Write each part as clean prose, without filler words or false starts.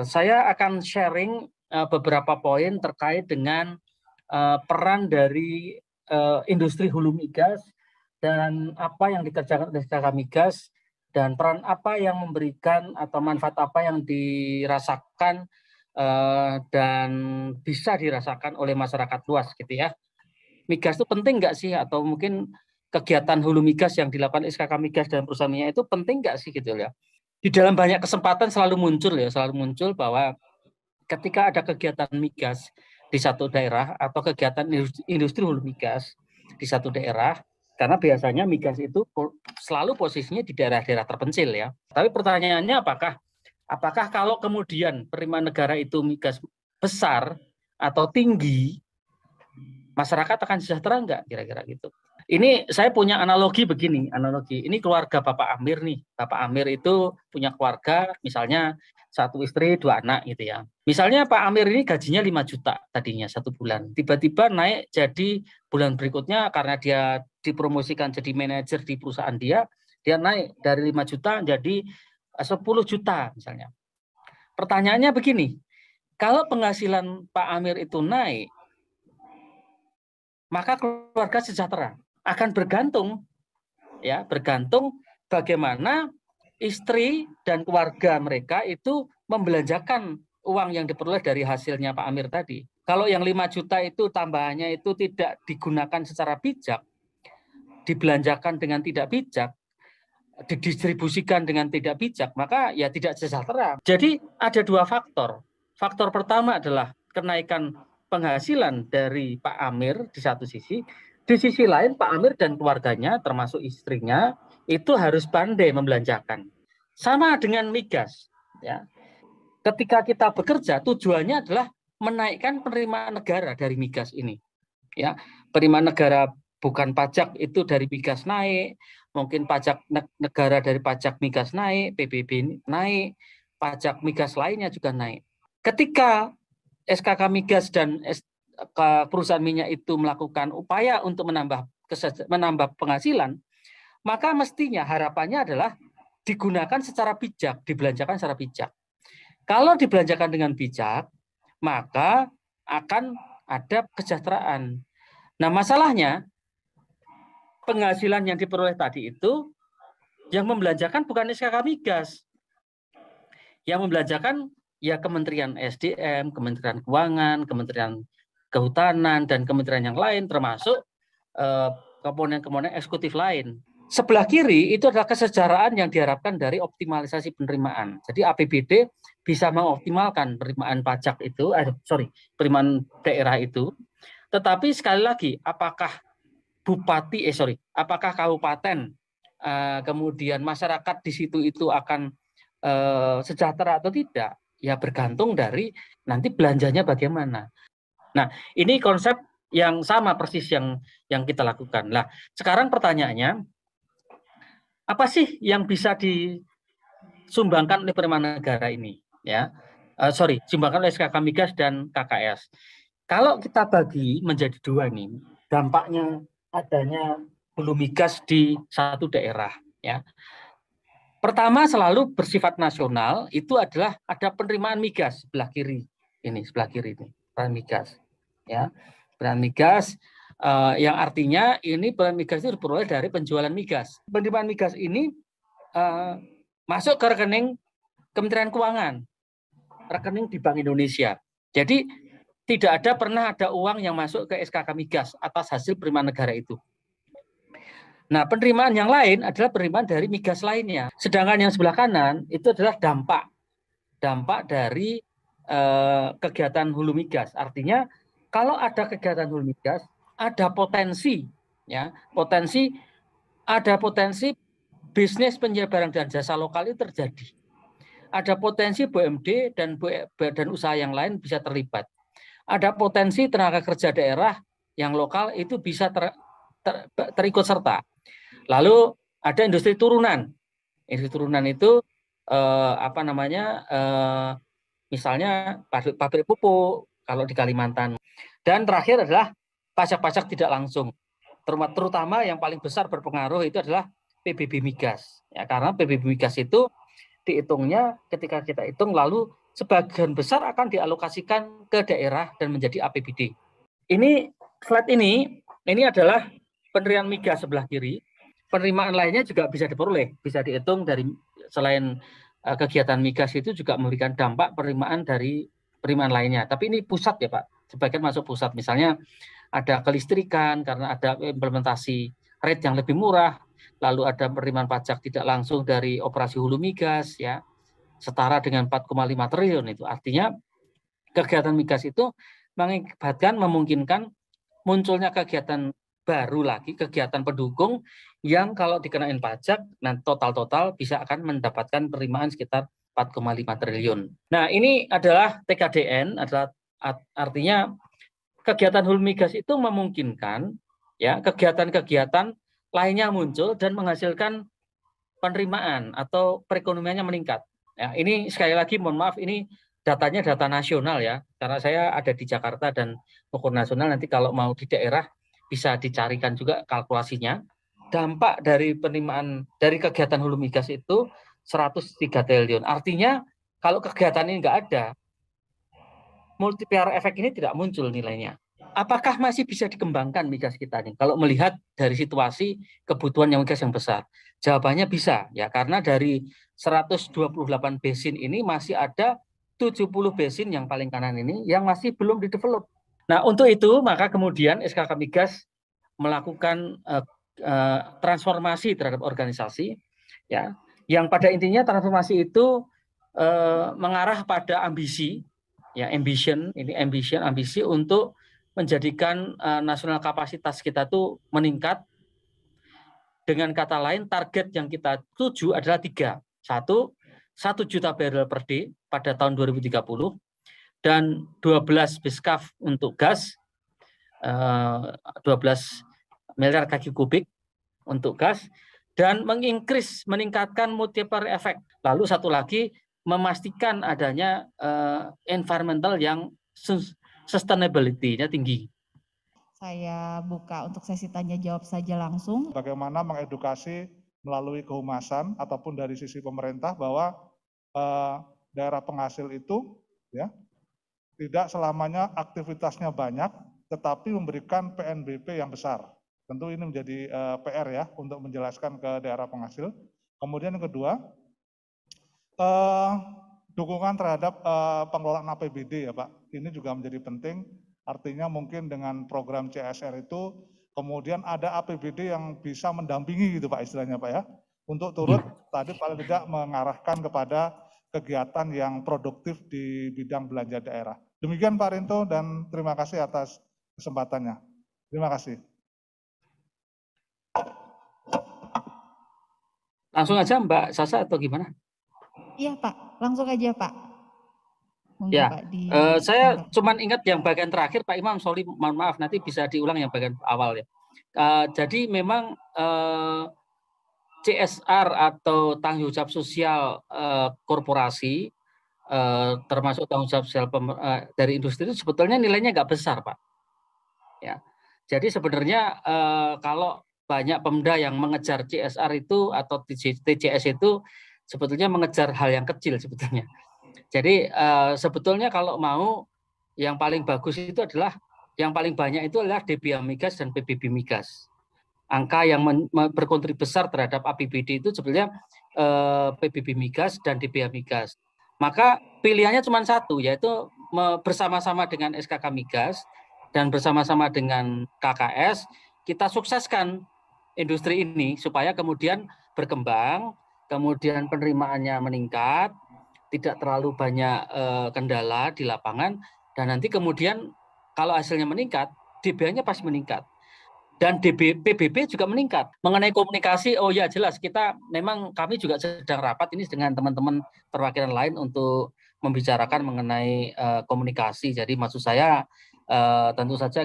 Saya akan sharing beberapa poin terkait dengan peran dari industri hulu migas dan apa yang dikerjakan oleh SKK Migas dan peran apa yang memberikan atau manfaat apa yang dirasakan dan bisa dirasakan oleh masyarakat luas gitu ya. Migas itu penting nggak sih, atau mungkin kegiatan hulu migas yang dilakukan SKK Migas dan perusahaan minyak itu penting nggak sih gitu ya. Di dalam banyak kesempatan selalu muncul bahwa ketika ada kegiatan migas di satu daerah atau kegiatan industri hulu migas di satu daerah, karena biasanya migas itu selalu posisinya di daerah-daerah terpencil ya. Tapi pertanyaannya apakah kalau kemudian penerimaan negara itu migas besar atau tinggi, masyarakat akan sejahtera enggak kira-kira gitu. Ini saya punya analogi begini, ini keluarga Bapak Amir nih. Bapak Amir itu punya keluarga, misalnya satu istri, dua anak gitu ya. Misalnya Pak Amir ini gajinya 5 juta tadinya satu bulan. Tiba-tiba naik jadi bulan berikutnya karena dia dipromosikan jadi manajer di perusahaan dia naik dari 5 juta jadi 10 juta misalnya. Pertanyaannya begini, kalau penghasilan Pak Amir itu naik, maka keluarga sejahtera. Akan bergantung bagaimana istri dan keluarga mereka itu membelanjakan uang yang diperoleh dari hasilnya Pak Amir tadi. Kalau yang 5 juta itu tambahannya itu tidak digunakan secara bijak, dibelanjakan dengan tidak bijak, didistribusikan dengan tidak bijak, maka ya tidak sejahtera. Jadi ada dua faktor. Faktor pertama adalah kenaikan penghasilan dari Pak Amir di satu sisi. Di sisi lain Pak Amir dan keluarganya termasuk istrinya itu harus pandai membelanjakan. Sama dengan migas ya. Ketika kita bekerja tujuannya adalah menaikkan penerimaan negara dari migas ini. Ya, penerimaan negara bukan pajak itu dari migas naik, mungkin pajak negara dari pajak migas naik, PBB naik, pajak migas lainnya juga naik. Ketika SKK Migas dan perusahaan minyak itu melakukan upaya untuk menambah penghasilan, maka mestinya harapannya adalah digunakan secara bijak, dibelanjakan secara bijak. Kalau dibelanjakan dengan bijak, maka akan ada kesejahteraan. Nah, masalahnya penghasilan yang diperoleh tadi itu yang membelanjakan bukan SKK Migas. Yang membelanjakan ya Kementerian SDM, Kementerian Keuangan, Kementerian Kehutanan, dan kementerian yang lain, termasuk komponen-komponen eksekutif lain. Sebelah kiri itu adalah kesejahteraan yang diharapkan dari optimalisasi penerimaan. Jadi APBD bisa mengoptimalkan penerimaan pajak itu, penerimaan daerah itu. Tetapi sekali lagi, apakah apakah kabupaten, kemudian masyarakat di situ itu akan sejahtera atau tidak? Ya bergantung dari nanti belanjanya bagaimana. Nah, ini konsep yang sama persis yang kita lakukan. Nah, sekarang pertanyaannya, apa sih yang bisa disumbangkan oleh penerimaan negara ini? Sumbangkan oleh SKK Migas dan KKS. Kalau kita bagi menjadi dua nih, dampaknya adanya hulu migas di satu daerah. Ya, pertama selalu bersifat nasional, itu adalah ada penerimaan migas sebelah kiri ini, penerimaan migas. Ya, penerimaan migas yang artinya ini penerimaan migas itu diperoleh dari penjualan migas. Penerimaan migas ini masuk ke rekening Kementerian Keuangan, rekening di Bank Indonesia. Jadi tidak pernah ada uang yang masuk ke SKK Migas atas hasil penerimaan negara itu. Nah, penerimaan yang lain adalah penerimaan dari migas lainnya. Sedangkan yang sebelah kanan itu adalah dampak dari kegiatan hulu migas. Artinya kalau ada kegiatan hulu migas, ada potensi bisnis penyebaran dan jasa lokal itu terjadi. Ada potensi BUMD dan usaha yang lain bisa terlibat. Ada potensi tenaga kerja daerah yang lokal itu bisa terikut serta. Lalu ada industri turunan. Industri turunan itu apa namanya, misalnya pabrik pupuk kalau di Kalimantan. Dan terakhir adalah pajak-pajak tidak langsung. Terutama yang paling besar berpengaruh itu adalah PBB migas. Ya, karena PBB migas itu dihitungnya ketika kita hitung lalu sebagian besar akan dialokasikan ke daerah dan menjadi APBD. Ini slide ini adalah penerimaan migas sebelah kiri. Penerimaan lainnya juga bisa diperoleh, bisa dihitung dari selain kegiatan migas itu juga memberikan dampak penerimaan dari penerimaan lainnya. Tapi ini pusat ya Pak, sebagian masuk pusat. Misalnya ada kelistrikan karena ada implementasi rate yang lebih murah, lalu ada penerimaan pajak tidak langsung dari operasi hulu migas ya, setara dengan 4,5 triliun itu. Artinya kegiatan migas itu mengakibatkan memungkinkan munculnya kegiatan baru lagi, kegiatan pendukung yang kalau dikenain pajak, nah total bisa akan mendapatkan penerimaan sekitar 4,5 triliun. Nah ini adalah TKDN, adalah artinya kegiatan hulu migas itu memungkinkan ya kegiatan-kegiatan lainnya muncul dan menghasilkan penerimaan atau perekonomiannya meningkat. Ya, ini sekali lagi mohon maaf ini datanya data nasional ya, karena saya ada di Jakarta dan ukur nasional nanti kalau mau di daerah bisa dicarikan juga kalkulasinya. Dampak dari penerimaan dari kegiatan hulu migas itu 103 triliun. Artinya kalau kegiatan ini nggak ada, multiplier efek ini tidak muncul nilainya. Apakah masih bisa dikembangkan migas kita nih? Kalau melihat dari situasi kebutuhan yang migas yang besar, jawabannya bisa ya, karena dari 128 basin ini masih ada 70 basin yang paling kanan ini yang masih belum didevelop. Nah untuk itu maka kemudian SKK Migas melakukan transformasi terhadap organisasi ya, yang pada intinya transformasi itu mengarah pada ambisi ya, ambisi untuk menjadikan nasional kapasitas kita tuh meningkat. Dengan kata lain target yang kita tuju adalah 3. 1 juta barrel per day pada tahun 2030 dan 12 BSCAF untuk gas, 12 miliar kaki kubik untuk gas, dan meningkatkan multiplier effect. Lalu satu lagi memastikan adanya environmental yang sustainability-nya tinggi. Saya buka untuk sesi tanya jawab saja langsung. Bagaimana mengedukasi melalui kehumasan ataupun dari sisi pemerintah bahwa daerah penghasil itu ya tidak selamanya aktivitasnya banyak, tetapi memberikan PNBP yang besar. Tentu ini menjadi PR ya untuk menjelaskan ke daerah penghasil. Kemudian yang kedua, dukungan terhadap pengelolaan APBD ya Pak. Ini juga menjadi penting. Artinya mungkin dengan program CSR itu kemudian ada APBD yang bisa mendampingi gitu Pak istilahnya Pak ya. Untuk turut tadi paling tidak mengarahkan kepada kegiatan yang produktif di bidang belanja daerah. Demikian Pak Rinto dan terima kasih atas kesempatannya. Terima kasih. Langsung aja Mbak Sasa atau gimana? Iya Pak, langsung aja Pak. Mungkin Ya, Pak saya cuman ingat yang bagian terakhir Pak Imam, sorry, mohon maaf nanti bisa diulang yang bagian awal ya. Jadi memang CSR atau tanggung jawab sosial korporasi termasuk tanggung jawab sosial dari industri itu sebetulnya nilainya nggak besar Pak. Ya, jadi sebenarnya kalau banyak Pemda yang mengejar CSR itu atau TJS itu sebetulnya mengejar hal yang kecil sebetulnya. Jadi sebetulnya kalau mau yang paling bagus itu adalah yang paling banyak itu adalah DBA Migas dan PBB Migas. Angka yang berkontribusi besar terhadap APBD itu sebenarnya PBB Migas dan DBA Migas. Maka pilihannya cuma satu, yaitu bersama-sama dengan SKK Migas dan bersama-sama dengan KKS kita sukseskan industri ini supaya kemudian berkembang, kemudian penerimaannya meningkat, tidak terlalu banyak kendala di lapangan, dan nanti kemudian kalau hasilnya meningkat, DBA-nya pasti meningkat. Dan PBB juga meningkat. Mengenai komunikasi, oh ya jelas kita memang kami juga sedang rapat ini dengan teman-teman perwakilan lain untuk membicarakan mengenai komunikasi. Jadi maksud saya tentu saja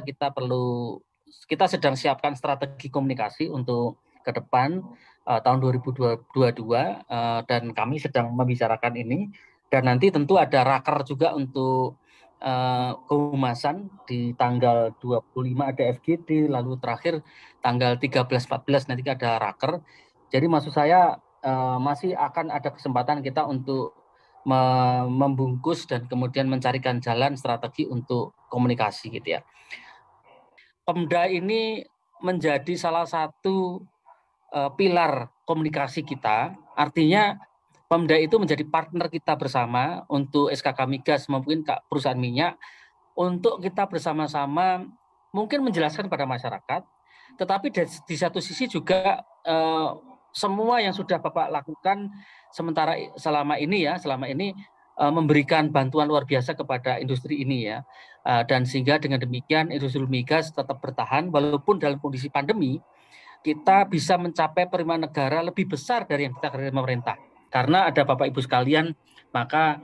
kita sedang siapkan strategi komunikasi untuk ke depan tahun 2022 dan kami sedang membicarakan ini, dan nanti tentu ada raker juga untuk kehumasan di tanggal 25 ada FGD, lalu terakhir tanggal 13-14 nanti ada raker. Jadi maksud saya masih akan ada kesempatan kita untuk membungkus dan kemudian mencarikan jalan strategi untuk komunikasi gitu ya. Pemda ini menjadi salah satu pilar komunikasi kita, artinya Pemda itu menjadi partner kita bersama untuk SKK Migas maupun perusahaan minyak, untuk kita bersama-sama mungkin menjelaskan pada masyarakat, tetapi di satu sisi juga semua yang sudah Bapak lakukan selama ini memberikan bantuan luar biasa kepada industri ini ya, dan sehingga dengan demikian industri migas tetap bertahan walaupun dalam kondisi pandemi kita bisa mencapai penerimaan negara lebih besar dari yang kita kerjakan pemerintah. Karena ada Bapak Ibu sekalian, maka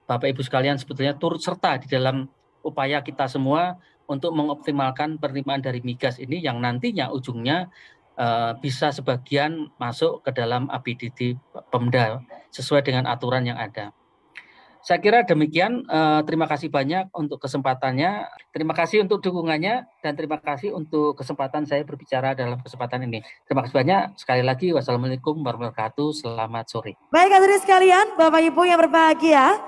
Bapak Ibu sekalian sebetulnya turut serta di dalam upaya kita semua untuk mengoptimalkan penerimaan dari migas ini yang nantinya ujungnya bisa sebagian masuk ke dalam APBD Pemda sesuai dengan aturan yang ada. Saya kira demikian, terima kasih banyak untuk kesempatannya, terima kasih untuk dukungannya, dan terima kasih untuk kesempatan saya berbicara dalam kesempatan ini. Terima kasih banyak, sekali lagi wassalamualaikum warahmatullahi wabarakatuh, selamat sore. Baik hadirin sekalian, Bapak Ibu yang berbahagia,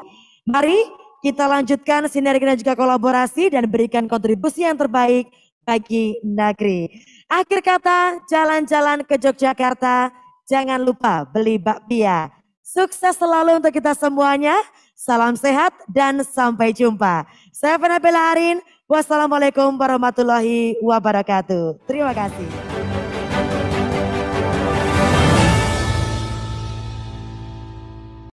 mari kita lanjutkan sinergi dan juga kolaborasi dan berikan kontribusi yang terbaik bagi negeri. Akhir kata, jalan-jalan ke Yogyakarta, jangan lupa beli bakpia. Sukses selalu untuk kita semuanya. Salam sehat dan sampai jumpa. Saya Fena Bella Arin. Wassalamualaikum warahmatullahi wabarakatuh. Terima kasih.